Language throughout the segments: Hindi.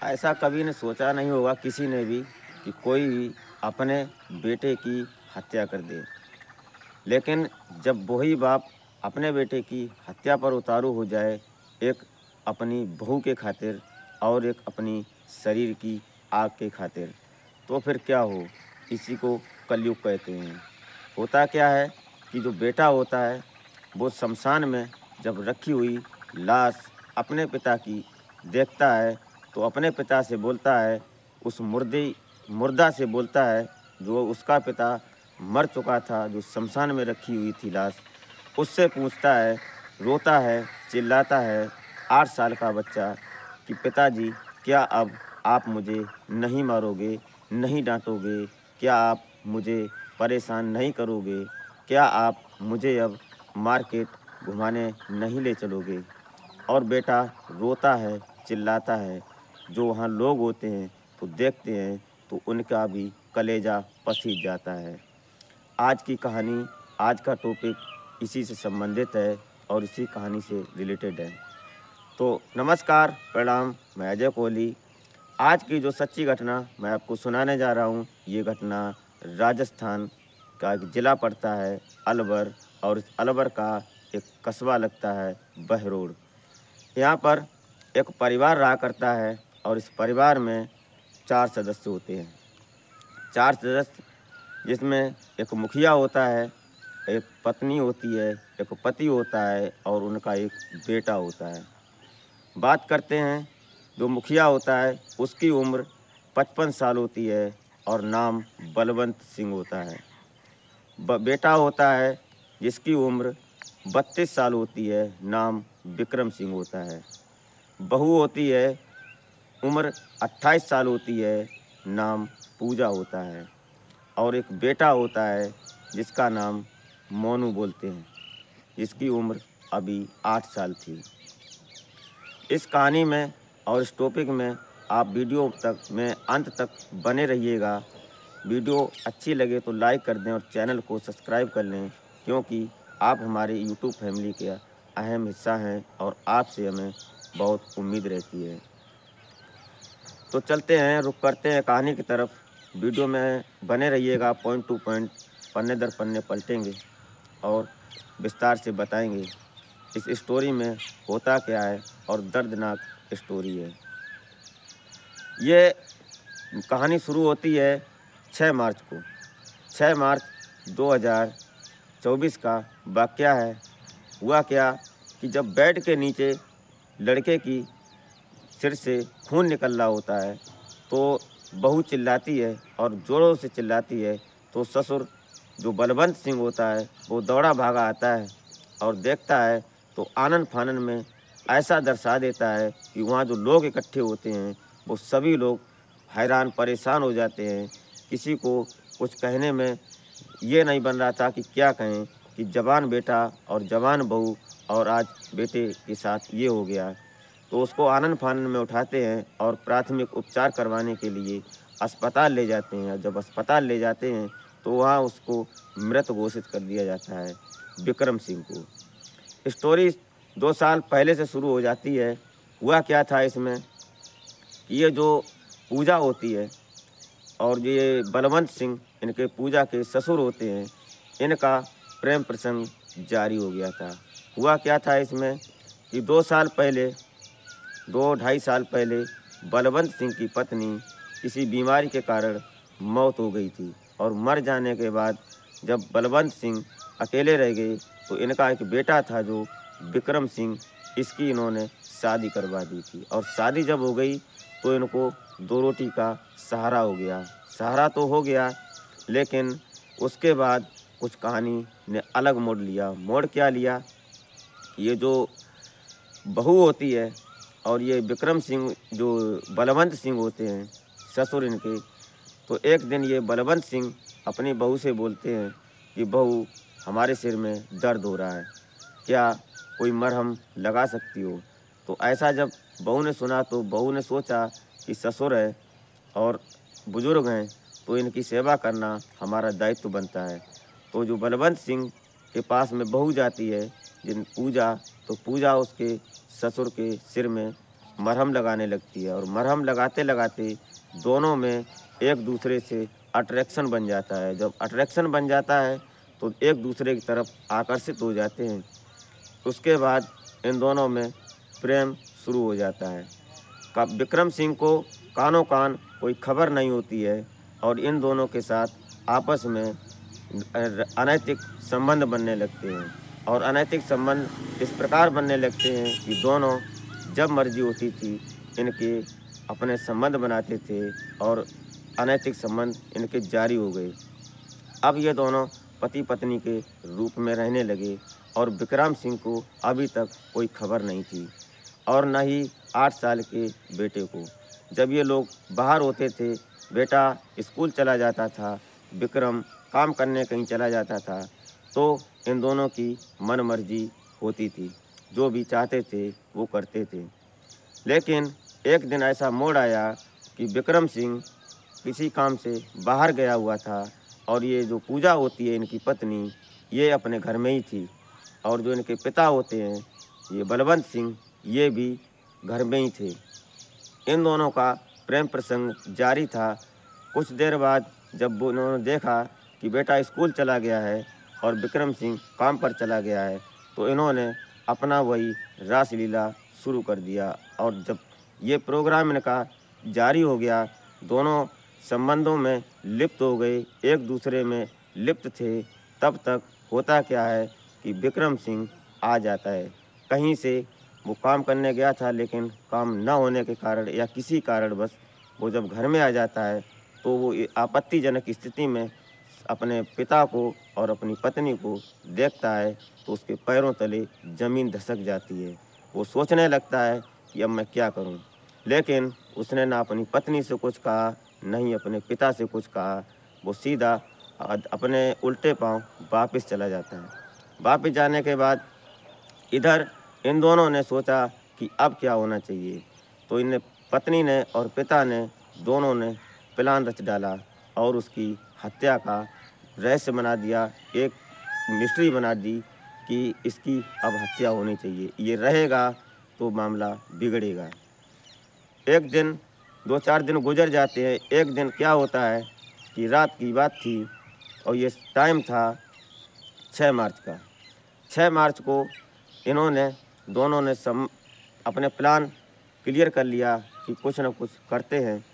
ऐसा कभी ने सोचा नहीं होगा किसी ने भी कि कोई भी अपने बेटे की हत्या कर दे। लेकिन जब वही बाप अपने बेटे की हत्या पर उतारू हो जाए, एक अपनी बहू के खातिर और एक अपनी शरीर की आग के खातिर, तो फिर क्या हो? इसी को कलयुग कहते हैं। होता क्या है कि जो बेटा होता है, वो शमशान में जब रखी हुई लाश अपने पिता की देखता है, तो अपने पिता से बोलता है, उस मुर्दा से बोलता है, जो उसका पिता मर चुका था, जो शमशान में रखी हुई थी लाश, उससे पूछता है, रोता है, चिल्लाता है 8 साल का बच्चा कि पिताजी, क्या अब आप मुझे नहीं मारोगे, नहीं डाँटोगे? क्या आप मुझे परेशान नहीं करोगे? क्या आप मुझे अब मार्केट घुमाने नहीं ले चलोगे? और बेटा रोता है, चिल्लाता है। जो वहाँ लोग होते हैं, तो देखते हैं, तो उनका भी कलेजा पसीज जाता है। आज की कहानी, आज का टॉपिक इसी से संबंधित है और इसी कहानी से रिलेटेड है। तो नमस्कार, प्रणाम, मैं अजय कोहली। आज की जो सच्ची घटना मैं आपको सुनाने जा रहा हूँ, ये घटना राजस्थान का एक ज़िला पड़ता है अलवर, और इस अलवर का एक कस्बा लगता है बहरोड। यहाँ पर एक परिवार रहा करता है और इस परिवार में 4 सदस्य होते हैं। 4 सदस्य, जिसमें एक मुखिया होता है, एक पत्नी होती है, एक पति होता है और उनका एक बेटा होता है। बात करते हैं, जो मुखिया होता है उसकी उम्र 55 साल होती है और नाम बलवंत सिंह होता है। बेटा होता है जिसकी उम्र 32 साल होती है, नाम विक्रम सिंह होता है। बहू होती है, उम्र 28 साल होती है, नाम पूजा होता है। और एक बेटा होता है जिसका नाम मोनू बोलते हैं, जिसकी उम्र अभी 8 साल थी। इस कहानी में और इस टॉपिक में आप वीडियो तक में अंत तक बने रहिएगा। वीडियो अच्छी लगे तो लाइक कर दें और चैनल को सब्सक्राइब कर लें, क्योंकि आप हमारे यूट्यूब फैमिली के अहम हिस्सा हैं और आपसे हमें बहुत उम्मीद रहती है। तो चलते हैं, रुक करते हैं कहानी की तरफ। वीडियो में बने रहिएगा, पॉइंट टू पॉइंट, पन्ने दर पन्ने पलटेंगे और विस्तार से बताएंगे इस स्टोरी में होता क्या है, और दर्दनाक स्टोरी है। ये कहानी शुरू होती है 6 मार्च को। 6 मार्च 2024 का वाक़या है। हुआ क्या कि जब बेड के नीचे लड़के की सिर से खून निकल रहा होता है, तो बहू चिल्लाती है और ज़ोरों से चिल्लाती है, तो ससुर जो बलवंत सिंह होता है वो दौड़ा भागा आता है और देखता है, तो आनन-फानन में ऐसा दर्शा देता है कि वहाँ जो लोग इकट्ठे होते हैं, वो सभी लोग हैरान परेशान हो जाते हैं। किसी को कुछ कहने में ये नहीं बन रहा था कि क्या कहें, कि जवान बेटा और जवान बहू, और आज बेटे के साथ ये हो गया। तो उसको आनन-फानन में उठाते हैं और प्राथमिक उपचार करवाने के लिए अस्पताल ले जाते हैं। जब अस्पताल ले जाते हैं, तो वहाँ उसको मृत घोषित कर दिया जाता है, विक्रम सिंह को। स्टोरी 2 साल पहले से शुरू हो जाती है। हुआ क्या था इसमें कि ये जो पूजा होती है और ये बलवंत सिंह, इनके पूजा के ससुर होते हैं, इनका प्रेम प्रसंग जारी हो गया था। हुआ क्या था इसमें कि 2 साल पहले, 2 ढाई साल पहले बलवंत सिंह की पत्नी किसी बीमारी के कारण मौत हो गई थी, और मर जाने के बाद जब बलवंत सिंह अकेले रह गए, तो इनका एक बेटा था जो विक्रम सिंह, इसकी इन्होंने शादी करवा दी थी। और शादी जब हो गई, तो इनको 2 रोटी का सहारा हो गया। सहारा तो हो गया, लेकिन उसके बाद कुछ कहानी ने अलग मोड़ लिया। मोड़ क्या लिया कि ये जो बहू होती है और ये विक्रम सिंह जो बलवंत सिंह होते हैं, ससुर इनके, तो एक दिन ये बलवंत सिंह अपनी बहू से बोलते हैं कि बहू, हमारे सिर में दर्द हो रहा है, क्या कोई मरहम लगा सकती हो? तो ऐसा जब बहू ने सुना, तो बहू ने सोचा कि ससुर है और बुजुर्ग हैं, तो इनकी सेवा करना हमारा दायित्व बनता है। तो जो बलवंत सिंह के पास में बहू जाती है, जिन पूजा, तो पूजा उसके ससुर के सिर में मरहम लगाने लगती है और मरहम लगाते लगाते दोनों में एक दूसरे से अट्रैक्शन बन जाता है। जब अट्रैक्शन बन जाता है तो एक दूसरे की तरफ आकर्षित हो जाते हैं। उसके बाद इन दोनों में प्रेम शुरू हो जाता है। विक्रम सिंह को कानो कान कोई खबर नहीं होती है और इन दोनों के साथ आपस में अनैतिक संबंध बनने लगते हैं और अनैतिक संबंध इस प्रकार बनने लगते हैं कि दोनों जब मर्जी होती थी इनके अपने संबंध बनाते थे और अनैतिक संबंध इनके जारी हो गए। अब ये दोनों पति पत्नी के रूप में रहने लगे और विक्रम सिंह को अभी तक कोई खबर नहीं थी और न ही 8 साल के बेटे को। जब ये लोग बाहर होते थे, बेटा स्कूल चला जाता था, विक्रम काम करने कहीं चला जाता था, तो इन दोनों की मन मर्जी होती थी, जो भी चाहते थे वो करते थे। लेकिन एक दिन ऐसा मोड़ आया कि विक्रम सिंह किसी काम से बाहर गया हुआ था और ये जो पूजा होती है इनकी पत्नी, ये अपने घर में ही थी और जो इनके पिता होते हैं ये बलवंत सिंह, ये भी घर में ही थे। इन दोनों का प्रेम प्रसंग जारी था। कुछ देर बाद जब उन्होंने देखा कि बेटा स्कूल चला गया है और विक्रम सिंह काम पर चला गया है, तो इन्होंने अपना वही रासलीला शुरू कर दिया और जब ये प्रोग्राम इनका जारी हो गया, दोनों संबंधों में लिप्त हो गए, एक दूसरे में लिप्त थे। तब तक होता क्या है कि विक्रम सिंह आ जाता है। कहीं से वो काम करने गया था लेकिन काम न होने के कारण या किसी कारणवश वो जब घर में आ जाता है तो वो आपत्तिजनक स्थिति में अपने पिता को और अपनी पत्नी को देखता है तो उसके पैरों तले ज़मीन धसक जाती है। वो सोचने लगता है कि अब मैं क्या करूं, लेकिन उसने ना अपनी पत्नी से कुछ कहा, नहीं अपने पिता से कुछ कहा। वो सीधा अपने उल्टे पांव वापस चला जाता है। वापस जाने के बाद इधर इन दोनों ने सोचा कि अब क्या होना चाहिए, तो इन पत्नी ने और पिता ने दोनों ने प्लान रच डाला और उसकी हत्या का रहस्य बना दिया, एक मिस्ट्री बना दी कि इसकी अब हत्या होनी चाहिए, ये रहेगा तो मामला बिगड़ेगा। एक दिन 2-4 दिन गुजर जाते हैं। एक दिन क्या होता है कि रात की बात थी और ये टाइम था 6 मार्च का। 6 मार्च को इन्होंने दोनों ने अपने प्लान क्लियर कर लिया कि कुछ न कुछ करते हैं।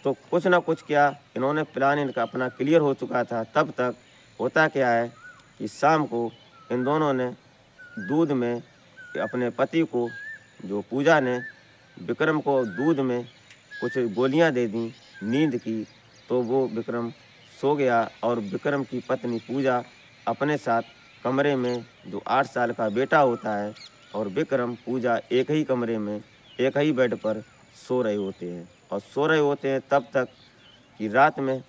तो कुछ न कुछ क्या, इन्होंने प्लान इनका अपना क्लियर हो चुका था। तब तक होता क्या है कि शाम को इन दोनों ने दूध में अपने पति को, जो पूजा ने विक्रम को दूध में कुछ गोलियां दे दी नींद की, तो वो विक्रम सो गया और विक्रम की पत्नी पूजा अपने साथ कमरे में, जो 8 साल का बेटा होता है और विक्रम, पूजा एक ही कमरे में एक ही बेड पर सो रहे होते हैं और सो रहे होते हैं तब तक कि रात में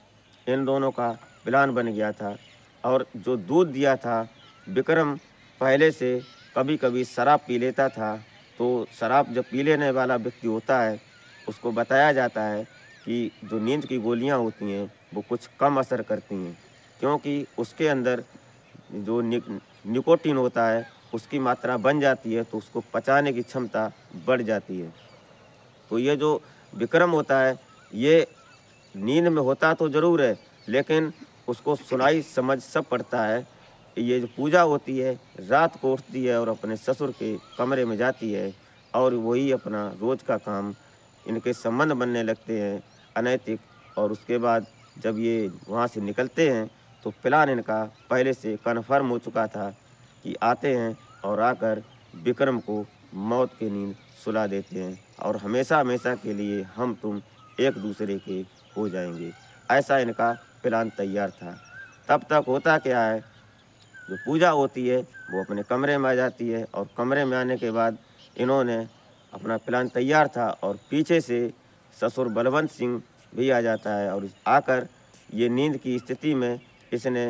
इन दोनों का प्लान बन गया था। और जो दूध दिया था, विक्रम पहले से कभी कभी शराब पी लेता था, तो शराब जब पी लेने वाला व्यक्ति होता है उसको बताया जाता है कि जो नींद की गोलियां होती हैं वो कुछ कम असर करती हैं, क्योंकि उसके अंदर जो निकोटीन होता है उसकी मात्रा बन जाती है, तो उसको पचाने की क्षमता बढ़ जाती है। तो ये जो विक्रम होता है ये नींद में होता तो ज़रूर है, लेकिन उसको सुनाई समझ सब पड़ता है। ये जो पूजा होती है रात को उठती है और अपने ससुर के कमरे में जाती है और वही अपना रोज़ का काम, इनके संबंध बनने लगते हैं अनैतिक। और उसके बाद जब ये वहाँ से निकलते हैं तो प्लान इनका पहले से कन्फर्म हो चुका था कि आते हैं और आकर विक्रम को मौत की नींद सुला देते हैं और हमेशा हमेशा के लिए हम तुम एक दूसरे के हो जाएंगे। ऐसा इनका प्लान तैयार था। तब तक होता क्या है, जो पूजा होती है वो अपने कमरे में आ जाती है और कमरे में आने के बाद इन्होंने अपना प्लान तैयार था और पीछे से ससुर बलवंत सिंह भी आ जाता है और आकर ये नींद की स्थिति में इसने,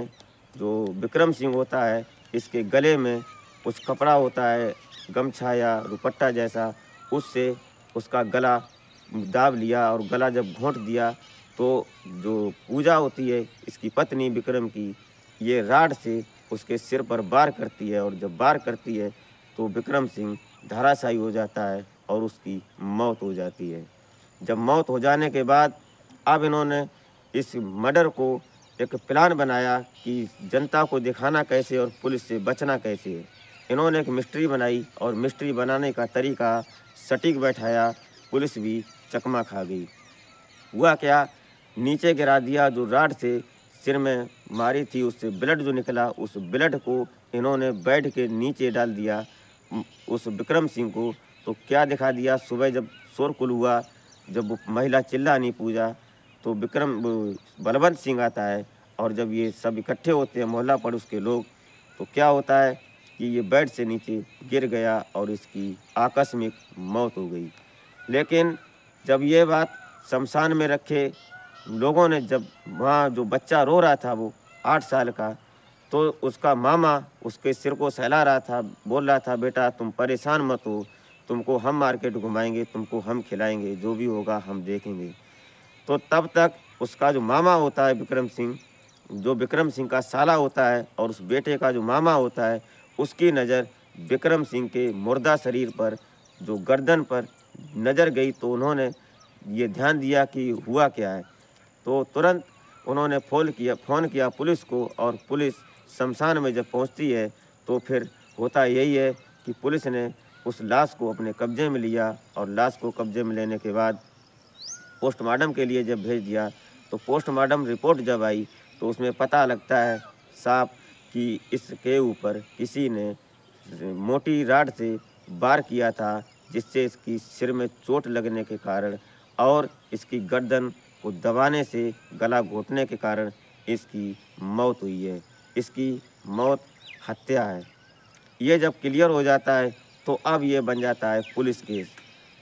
जो विक्रम सिंह होता है, इसके गले में कुछ कपड़ा होता है, गमछा या दुपट्टा जैसा, उससे उसका गला दाब लिया और गला जब घोंट दिया तो जो पूजा होती है इसकी पत्नी विक्रम की, ये राड से उसके सिर पर वार करती है और जब वार करती है तो विक्रम सिंह धराशायी हो जाता है और उसकी मौत हो जाती है। जब मौत हो जाने के बाद अब इन्होंने इस मर्डर को एक प्लान बनाया कि जनता को दिखाना कैसे और पुलिस से बचना कैसे है। इन्होंने एक मिस्ट्री बनाई और मिस्ट्री बनाने का तरीका सटीक बैठाया, पुलिस भी चकमा खा गई। हुआ क्या, नीचे गिरा दिया, जो राड से सिर में मारी थी उससे ब्लड जो निकला, उस ब्लड को इन्होंने बेड के नीचे डाल दिया उस विक्रम सिंह को। तो क्या दिखा दिया, सुबह जब शोरगुल हुआ, जब वो महिला चिल्लानी पूजा, तो बलवंत सिंह आता है और जब ये सब इकट्ठे होते हैं मोहल्ला पड़ोस के लोग, तो क्या होता है कि ये बेड से नीचे गिर गया और इसकी आकस्मिक मौत हो गई। लेकिन जब ये बात शमशान में रखे लोगों ने, जब वहाँ जो बच्चा रो रहा था वो 8 साल का, तो उसका मामा उसके सिर को सहला रहा था, बोल रहा था बेटा तुम परेशान मत हो, तुमको हम मार्केट घुमाएंगे, तुमको हम खिलाएंगे, जो भी होगा हम देखेंगे। तो तब तक उसका जो मामा होता है विक्रम सिंह, जो विक्रम सिंह का साला होता है और उस बेटे का जो मामा होता है, उसकी नज़र विक्रम सिंह के मुर्दा शरीर पर, जो गर्दन पर नज़र गई, तो उन्होंने ये ध्यान दिया कि हुआ क्या है। तो तुरंत उन्होंने फ़ोन किया पुलिस को, और पुलिस शमशान में जब पहुंचती है तो फिर होता यही है कि पुलिस ने उस लाश को अपने कब्जे में लिया, और लाश को कब्जे में लेने के बाद पोस्टमार्टम के लिए जब भेज दिया, तो पोस्टमार्टम रिपोर्ट जब आई तो उसमें पता लगता है साफ कि इसके ऊपर किसी ने मोटी राड से वार किया था, जिससे इसकी सिर में चोट लगने के कारण और इसकी गर्दन को दबाने से, गला घोटने के कारण इसकी मौत हुई है। इसकी मौत हत्या है। ये जब क्लियर हो जाता है तो अब ये बन जाता है पुलिस केस।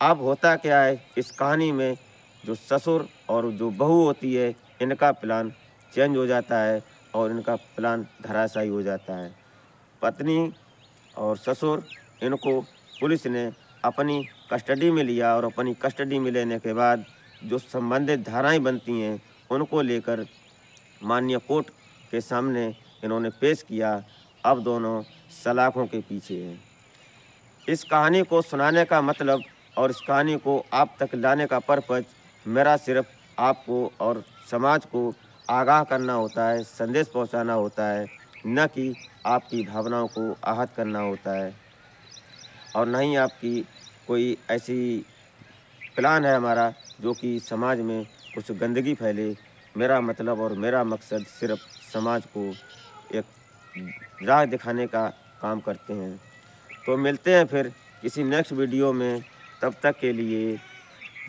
अब होता क्या है इस कहानी में, जो ससुर और जो बहू होती है, इनका प्लान चेंज हो जाता है और इनका प्लान धराशायी हो जाता है। पत्नी और ससुर, इनको पुलिस ने अपनी कस्टडी में लिया, और अपनी कस्टडी में लेने के बाद जो संबंधित धाराएं बनती हैं उनको लेकर माननीय कोर्ट के सामने इन्होंने पेश किया। अब दोनों सलाखों के पीछे हैं। इस कहानी को सुनाने का मतलब और इस कहानी को आप तक लाने का पर्पज़ मेरा सिर्फ आपको और समाज को आगाह करना होता है, संदेश पहुंचाना होता है, न कि आपकी भावनाओं को आहत करना होता है, और न ही आपकी कोई ऐसी प्लान है हमारा जो कि समाज में कुछ गंदगी फैले। मेरा मतलब और मेरा मकसद सिर्फ समाज को एक राह दिखाने का काम करते हैं। तो मिलते हैं फिर किसी नेक्स्ट वीडियो में, तब तक के लिए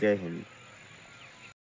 जय हिंद।